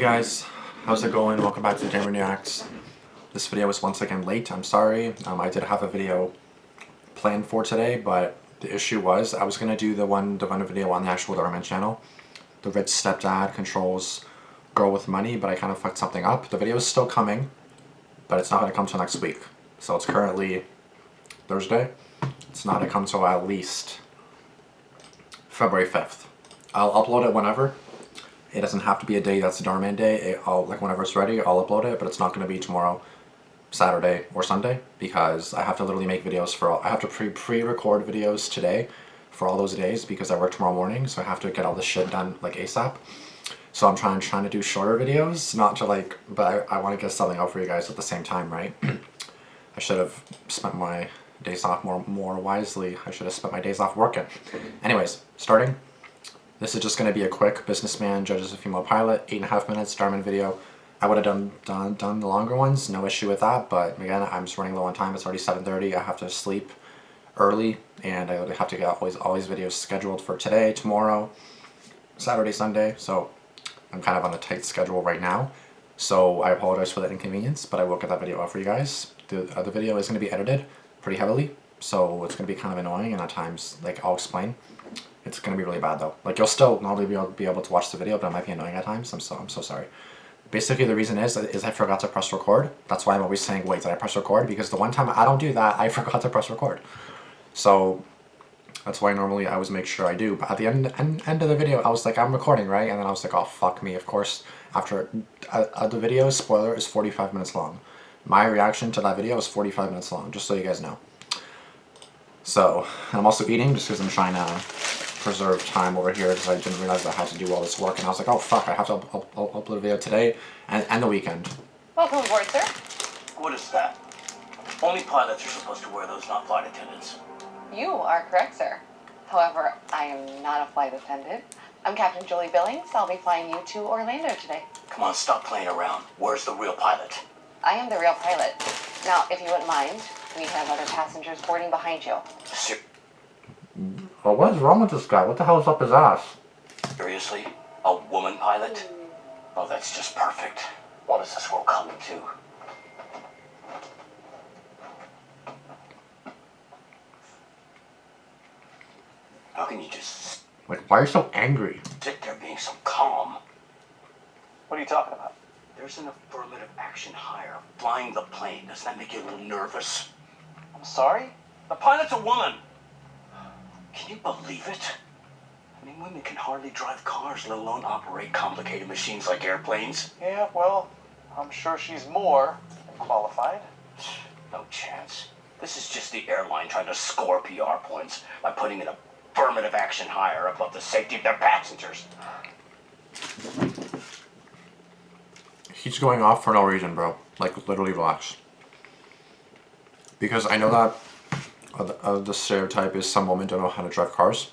guys, how's it going? Welcome back to Damian Reacts. This video is once again late, I'm sorry. I did have a video planned for today, but the issue was I was going to do the one video on the actual Dhar Mann channel. The rich stepdad controls girl with money, but I kind of fucked something up. The video is still coming, but it's not going to come till next week. So it's currently Thursday. It's not going to come till at least February 5th. I'll upload it whenever. It doesn't have to be a day that's Dhar Mann day. Like whenever it's ready, I'll upload it, but it's not going to be tomorrow, Saturday, or Sunday, because I have to literally make videos for I have to pre-record videos today for all those days because I work tomorrow morning, so I have to get all this shit done like ASAP. So I'm trying to do shorter videos, not to like, but I want to get something out for you guys at the same time, right? I should have spent my days off more wisely. I should have spent my days off working. Anyways, starting. This is just going to be a quick businessman judges a female pilot, 8.5 minutes Dhar Mann video. I would have done the longer ones, no issue with that, but again, I'm just running low on time. It's already 7:30. I have to sleep early, and I have to get all these videos scheduled for today, tomorrow, Saturday, Sunday. So I'm kind of on a tight schedule right now. So I apologize for that inconvenience, but I will get that video out for you guys. The video is going to be edited pretty heavily, so it's going to be kind of annoying, and at times, like, I'll explain. It's going to be really bad though. Like, you'll still not be able to watch the video, but it might be annoying at times. I'm so sorry. Basically, the reason is I forgot to press record. That's why I'm always saying, wait, did I press record? Because the one time I don't do that, I forgot to press record. So that's why normally I always make sure I do. But at the end of the video, I was like, I'm recording, right? And then I was like, oh, fuck me. Of course, after the video, spoiler, is 45 minutes long. My reaction to that video is 45 minutes long, just so you guys know. So, and I'm also eating just because I'm trying to preserve time over here because I didn't realize I had to do all this work, and I was like, oh fuck, I have to upload a video today and the weekend. Welcome aboard, sir. What is that? Only pilots are supposed to wear those, not flight attendants. You are correct, sir. However, I am not a flight attendant. I'm Captain Julie Billings. I'll be flying you to Orlando today. Come on, stop playing around. Where's the real pilot? I am the real pilot. Now, if you wouldn't mind, we have other passengers boarding behind you. Well, what is wrong with this guy? What the hell is up his ass? Seriously? A woman pilot? Oh, that's just perfect. What is this world coming to? How can you just Like, why are you so angry? sit there being so calm? What are you talking about? There's an affirmative action hire. Flying the plane. Doesn't that make you a little nervous? I'm sorry? The pilot's a woman! Can you believe it? I mean, women can hardly drive cars, let alone operate complicated machines like airplanes. Yeah, well, I'm sure she's more than qualified. No chance. This is just the airline trying to score PR points by putting an affirmative action hire above the safety of their passengers. He's going off for no reason, bro. Like, literally relax. Because I know that the stereotype is some women don't know how to drive cars.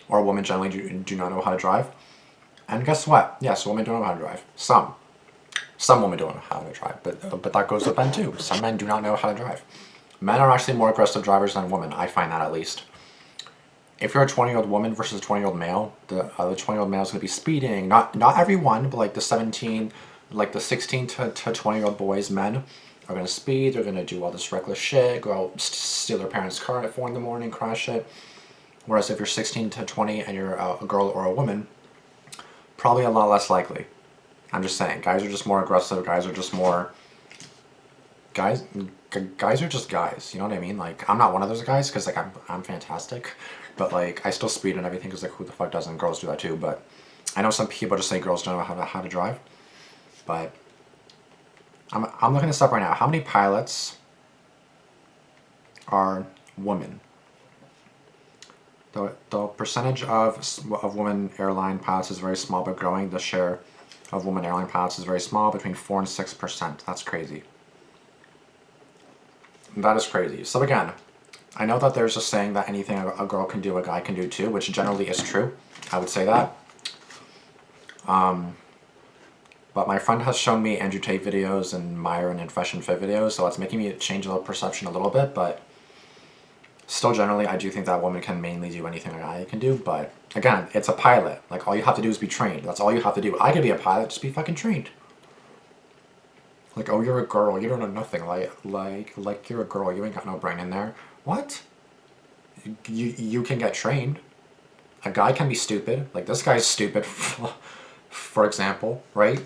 Or women generally do not know how to drive. And guess what? Yes, women don't know how to drive. Some women don't know how to drive. But that goes with men too. Some men do not know how to drive. Men are actually more aggressive drivers than women. I find that, at least. If you're a 20-year-old woman versus a 20-year-old male, the 20-year-old male is going to be speeding. Not everyone, but like the 16 to 20-year-old boys, men, are going to speed. They're going to do all this reckless shit, go out, steal their parents' car at 4 in the morning, crash it. Whereas if you're 16 to 20 and you're a girl or a woman, probably a lot less likely. I'm just saying, guys are just more aggressive. Guys are just more... Guys are just guys, you know what I mean? Like, I'm not one of those guys because, like, I'm fantastic. But, like, I still speed and everything because, like, who the fuck doesn't? Girls do that too. But I know some people just say girls don't know how to drive. But I'm looking this up right now. How many pilots are women? The percentage of women airline pilots is very small but growing. The share of women airline pilots is very small, between 4 and 6%. That's crazy. That is crazy. So again, I know that there's a saying that anything a girl can do, a guy can do too, which generally is true. I would say that. But my friend has shown me Andrew Tate videos and Myron and Fresh and Fit videos, so it's making me change the perception a little bit, but Still, generally, I do think that woman can mainly do anything a guy can do, but again, it's a pilot. Like, all you have to do is be trained. That's all you have to do. I could be a pilot, just be fucking trained. Like, oh, you're a girl, you don't know nothing. Like you're a girl, you ain't got no brain in there. What? You can get trained. A guy can be stupid. Like, this guy's stupid, for example, right?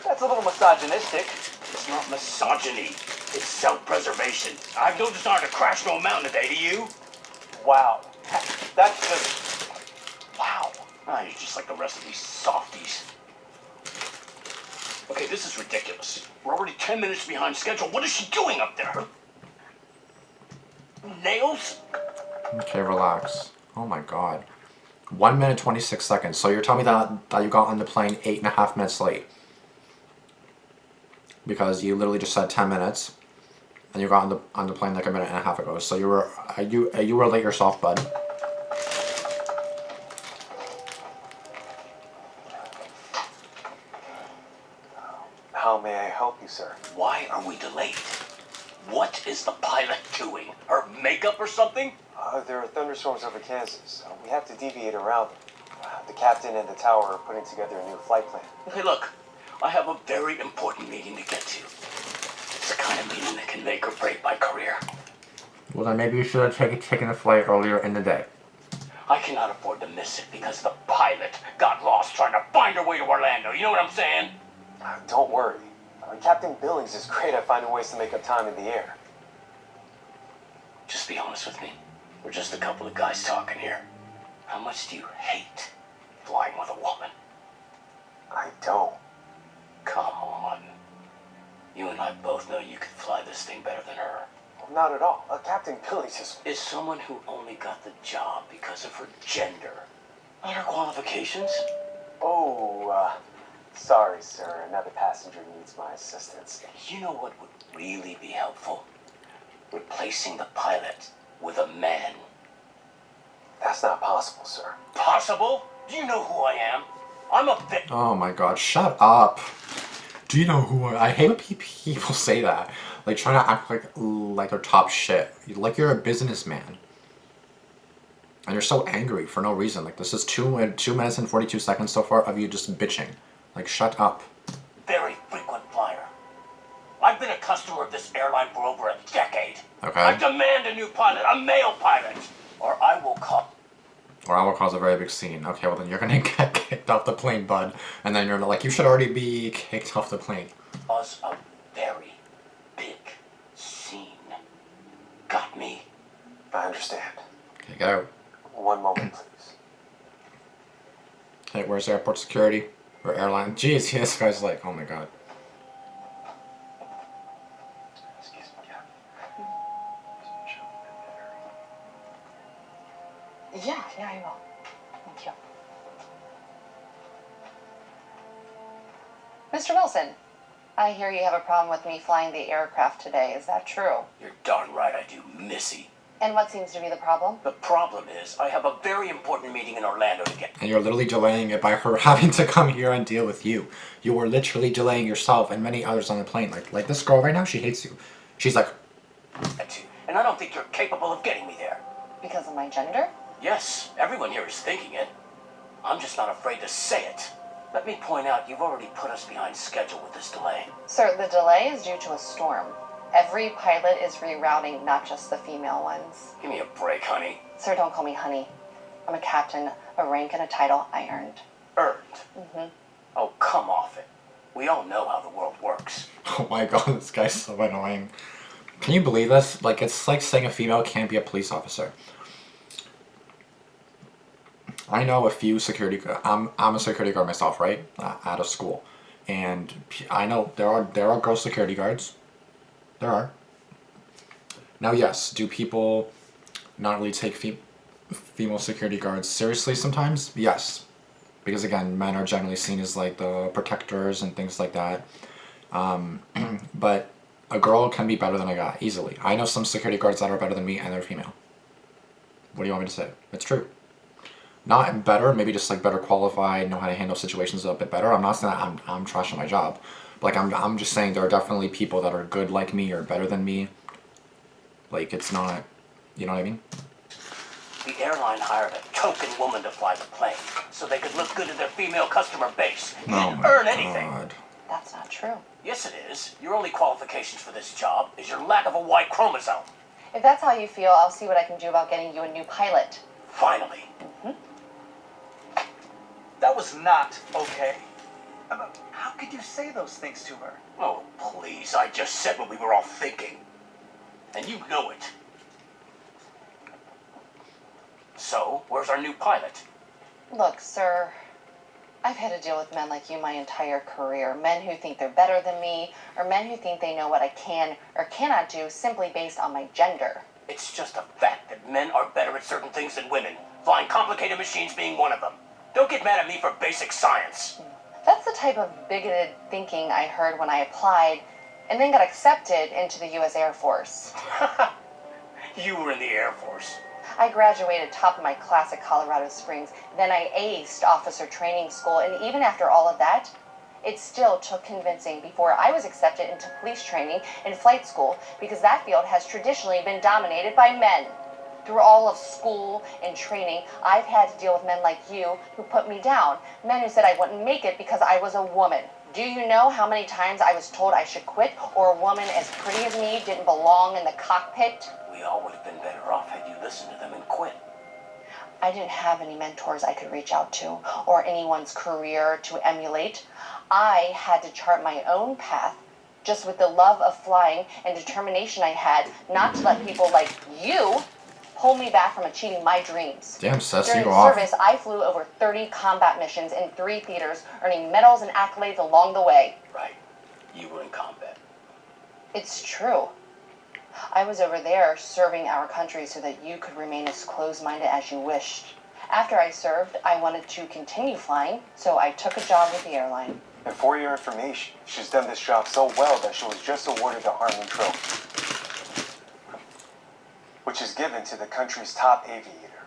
That's a little misogynistic. It's not misogyny. It's self-preservation. I have no desire to crash no mountain today, do you? Wow. That's just... Wow. Ah, you're just like the rest of these softies. Okay, this is ridiculous. We're already 10 minutes behind schedule. What is she doing up there? Nails? Okay, relax. Oh my god. 1 minute 26 seconds. So you're telling me that you got on the plane 8.5 minutes late. Because you literally just said 10 minutes. And you got on the plane like a minute and a half ago. So you were late yourself, bud. How may I help you, sir? Why are we delayed? What is the pilot doing? Her makeup or something? There are thunderstorms over Kansas. We have to deviate around them. The captain and the tower are putting together a new flight plan. Hey, look. I have a very important meeting to get to. It's the kind of meeting that can make or break my career. Well, then maybe you should have taken a flight earlier in the day. I cannot afford to miss it because the pilot got lost trying to find her way to Orlando. You know what I'm saying? Don't worry. Captain Billings is great at finding ways to make up time in the air. Just be honest with me. We're just a couple of guys talking here. How much do you hate flying with a woman? I don't. Come on. You and I both know you could fly this thing better than her. Not at all. Captain Billings Is someone who only got the job because of her gender, not her qualifications? Sorry, sir. Another passenger needs my assistance. You know what would really be helpful? Replacing the pilot with a man. That's not possible, sir. Possible? Do you know who I am? I'm a bit... Oh my god, shut up. Do you know who I hate when people say that. Like, trying to act like they're top shit. Like you're a businessman. And you're so angry for no reason. Like, this is 2 minutes and 42 seconds so far of you just bitching. Like, shut up. very frequent flyer. I've been a customer of this airline for over a decade. Okay. I demand a new pilot, a male pilot, or I will call... Or I will cause a very big scene. Okay, well then you're gonna get kicked off the plane, bud. And then you're like, you should already be kicked off the plane. ...cause a very big scene. Got me? I understand. Okay, go. One moment, please. Okay, where's airport security? Or airline? Jeez, this guy's like, oh my god. Excuse me, Captain. Yeah, I will. Thank you. Mr. Wilson, I hear you have a problem with me flying the aircraft today. Is that true? You're darn right I do, Missy. And what seems to be the problem? The problem is, I have a very important meeting in Orlando to get... And you're literally delaying it by her having to come here and deal with you. You were literally delaying yourself and many others on the plane. Like this girl right now, she hates you. She's like... to. And I don't think you're capable of getting me there. Because of my gender? Yes, everyone here is thinking it. I'm just not afraid to say it. Let me point out, you've already put us behind schedule with this delay. Sir, the delay is due to a storm. Every pilot is rerouting, not just the female ones. Give me a break, honey. Sir, don't call me honey. I'm a captain, a rank and a title I earned. Earned. Mm-hmm. Oh, come off it. We all know how the world works. Oh my god, this guy's so annoying. Can you believe this? Like, it's like saying a female can't be a police officer. I know a few security... I'm a security guard myself, right? Out of school. And I know there are girl security guards. There are. Now, yes, do people not really take female security guards seriously sometimes? Yes. Because, again, men are generally seen as, like, the protectors and things like that. But a girl can be better than a guy, easily. I know some security guards that are better than me, and they're female. What do you want me to say? It's true. Not better, maybe just, like, better qualified, know how to handle situations a bit better. I'm not saying that I'm trashing my job. Like, I'm just saying there are definitely people that are good like me or better than me. Like, it's not You know what I mean? The airline hired a token woman to fly the plane so they could look good to their female customer base. You Oh didn't my earn anything. God. That's not true. Yes, it is. Your only qualifications for this job is your lack of a Y chromosome. If that's how you feel, I'll see what I can do about getting you a new pilot. Finally. That was not okay. How could you say those things to her? Oh, please. I just said what we were all thinking. And you know it. So, where's our new pilot? Look, sir, I've had to deal with men like you my entire career. Men who think they're better than me, or men who think they know what I can or cannot do simply based on my gender. It's just a fact that men are better at certain things than women. Flying complicated machines being one of them. Don't get mad at me for basic science. That's the type of bigoted thinking I heard when I applied and then got accepted into the U.S. Air Force. You were in the Air Force. I graduated top of my class at Colorado Springs, then I aced officer training school, and even after all of that, it still took convincing before I was accepted into police training and flight school, because that field has traditionally been dominated by men. Through all of school and training, I've had to deal with men like you who put me down, men who said I wouldn't make it because I was a woman. Do you know how many times I was told I should quit, or a woman as pretty as me didn't belong in the cockpit? We all would have been better off had you listened to them and quit. I didn't have any mentors I could reach out to, or anyone's career to emulate. I had to chart my own path, just with the love of flying and determination I had, not to let people like you pull me back from achieving my dreams. Damn, sis, During you go off. service, I flew over 30 combat missions in 3 theaters, earning medals and accolades along the way. Right. You were in combat. It's true. I was over there serving our country so that you could remain as closed-minded as you wished. After I served, I wanted to continue flying, so I took a job with the airline. And for your information, she's done this job so well that she was just awarded the Harmon Trophy, which is given to the country's top aviator.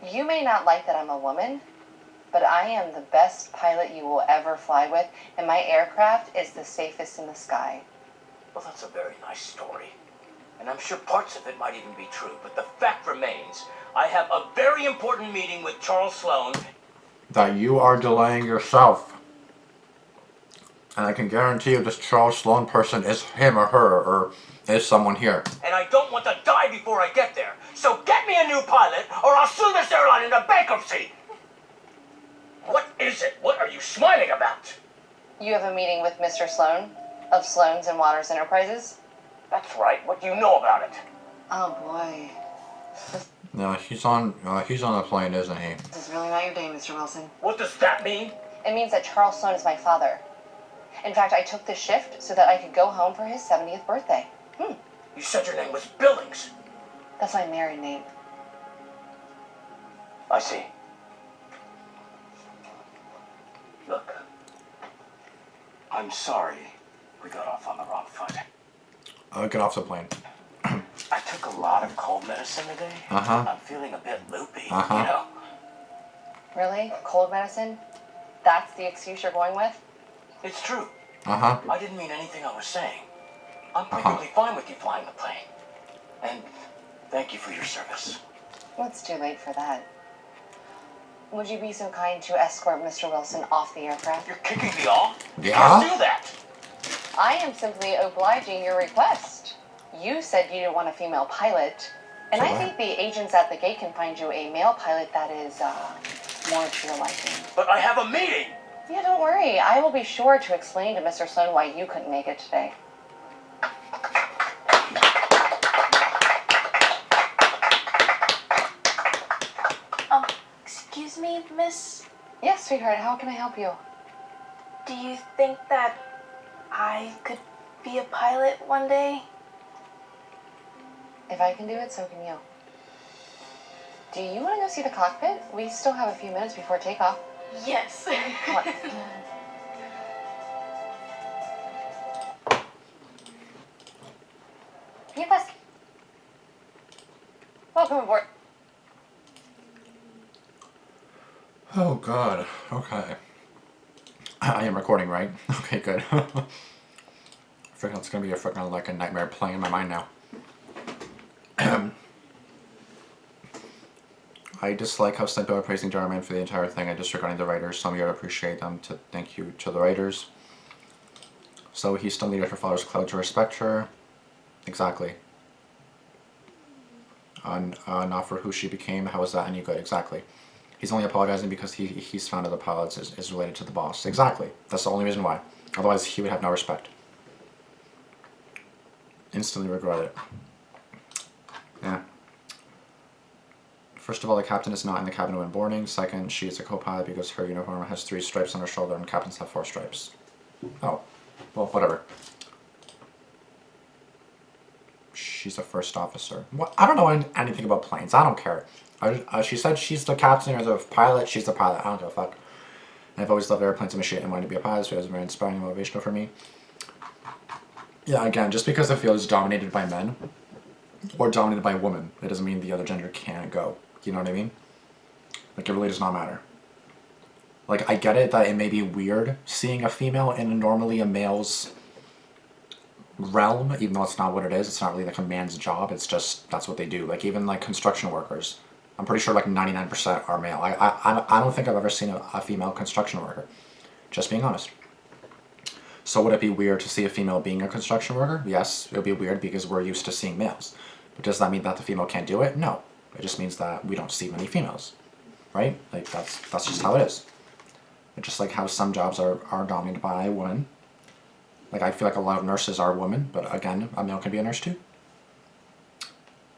You may not like that I'm a woman, but I am the best pilot you will ever fly with, and my aircraft is the safest in the sky. Well, that's a very nice story. And I'm sure parts of it might even be true. But the fact remains, I have a very important meeting with Charles Sloan. That you are delaying yourself. And I can guarantee you this Charles Sloan person is him or her, or is someone here. And I don't want to die before I get there. So get me a new pilot, or I'll sue this airline into bankruptcy. What is it? What are you smiling about? You have a meeting with Mr. Sloan of Sloan's and Waters Enterprises? That's right. What do you know about it? Oh boy. No, he's on the plane, isn't he? This is really not your day, Mr. Wilson. What does that mean? It means that Charles Sloan is my father. In fact, I took this shift so that I could go home for his 70th birthday. You said your name was Billings. That's my married name. I see. Look, I'm sorry we got off on the wrong foot. Get off the plane. I took a lot of cold medicine today. Uh-huh. I'm feeling a bit loopy, Uh-huh. you know. Really? Cold medicine? That's the excuse you're going with? It's true. Uh-huh. I didn't mean anything I was saying. I'm perfectly fine with you flying the plane. And thank you for your service. Well, it's too late for that. Would you be so kind to escort Mr. Wilson off the aircraft? You're kicking me off? You Yeah? can't do that. I am simply obliging your request. You said you didn't want a female pilot, and So I what? think the agents at the gate can find you a male pilot that is, more to your liking. But I have a meeting. Yeah, don't worry. I will be sure to explain to Mr. Sloan why you couldn't make it today. Excuse me, miss? Yes, sweetheart, how can I help you? Do you think that I could be a pilot one day? If I can do it, so can you. Do you want to go see the cockpit? We still have a few minutes before takeoff. Yes. Come on. Yes. Welcome aboard. Oh God. Okay. I am recording, right? Okay, good. Freaking, it's gonna be a freaking like a nightmare playing in my mind now. I dislike how some people are praising Dhar Mann for the entire thing and disregarding the writers, so I'm here to appreciate them, to thank you to the writers. So he still needed her father's clout to respect her. Exactly. Not for who she became. How is that any good? Exactly. He's only apologizing because he's found out the pilots is related to the boss. Exactly. That's the only reason why. Otherwise, he would have no respect. Instantly regret it. Yeah. First of all, the captain is not in the cabin when boarding. Second, she is a co-pilot because her uniform has 3 stripes on her shoulder and captains have 4 stripes. Oh. Well, whatever. She's a first officer. What? I don't know anything about planes. I don't care. She said she's the captain or the pilot. She's the pilot. I don't give a fuck. And I've always loved airplanes and machine and wanted to be a pilot, so it was very inspiring and motivational for me. Yeah, again, just because the field is dominated by men or dominated by women, it doesn't mean the other gender can't go. You know what I mean? Like, it really does not matter. Like, I get it that it may be weird seeing a female in normally a male's realm, even though it's not what it is. It's not really like a man's job. It's just, that's what they do. Like, even like construction workers, I'm pretty sure like 99% are male. I don't think I've ever seen a female construction worker. Just being honest. So would it be weird to see a female being a construction worker? Yes, it would be weird because we're used to seeing males. But does that mean that the female can't do it? No. It just means that we don't see many females. Right? Like, that's just how it is. It's just like how some jobs are dominated by women. Like, I feel like a lot of nurses are women, but again, a male can be a nurse too.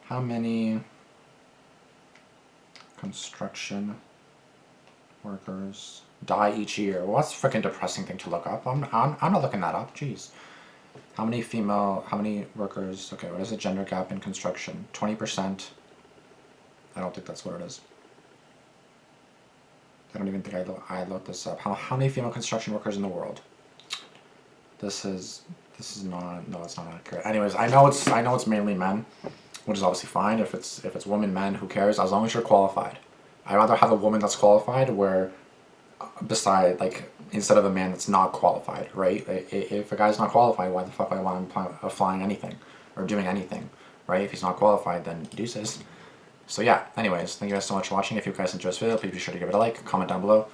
How many construction workers die each year? Well, that's a freaking depressing thing to look up. I'm not looking that up. Jeez. How many workers? Okay, what is the gender gap in construction? 20%. I don't think that's what it is. I don't even think I looked this up. How many female construction workers in the world? This is not, no, it's not accurate. Anyways, I know it's mainly men, which is obviously fine. If it's women, men, who cares? As long as you're qualified. I'd rather have a woman that's qualified where, instead of a man that's not qualified, right? If a guy's not qualified, why the fuck would I want him flying anything or doing anything, right? If he's not qualified, then deuces. So yeah, anyways, thank you guys so much for watching. If you guys enjoyed this video, please be sure to give it a like, comment down below.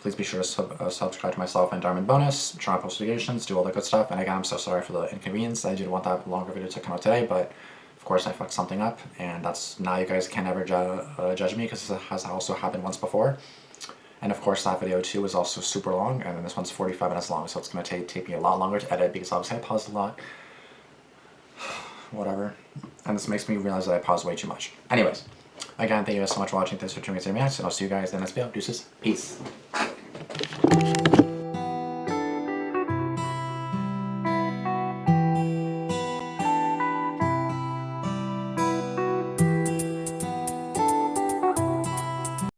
Please be sure to subscribe to myself and Dhar Mann Bonus, turn on post notifications, do all the good stuff. And again, I'm so sorry for the inconvenience. I did want that longer video to come out today, but of course I fucked something up. And that's, now you guys can't ever judge me because this has also happened once before. And of course that video too is also super long, and then this one's 45 minutes long, so it's going to take me a lot longer to edit because obviously I paused a lot. Whatever. And this makes me realize that I paused way too much. Anyways. Again, thank you guys so much for watching. Thanks for tuning in to Damian, and I'll see you guys in the next video. Deuces. Peace.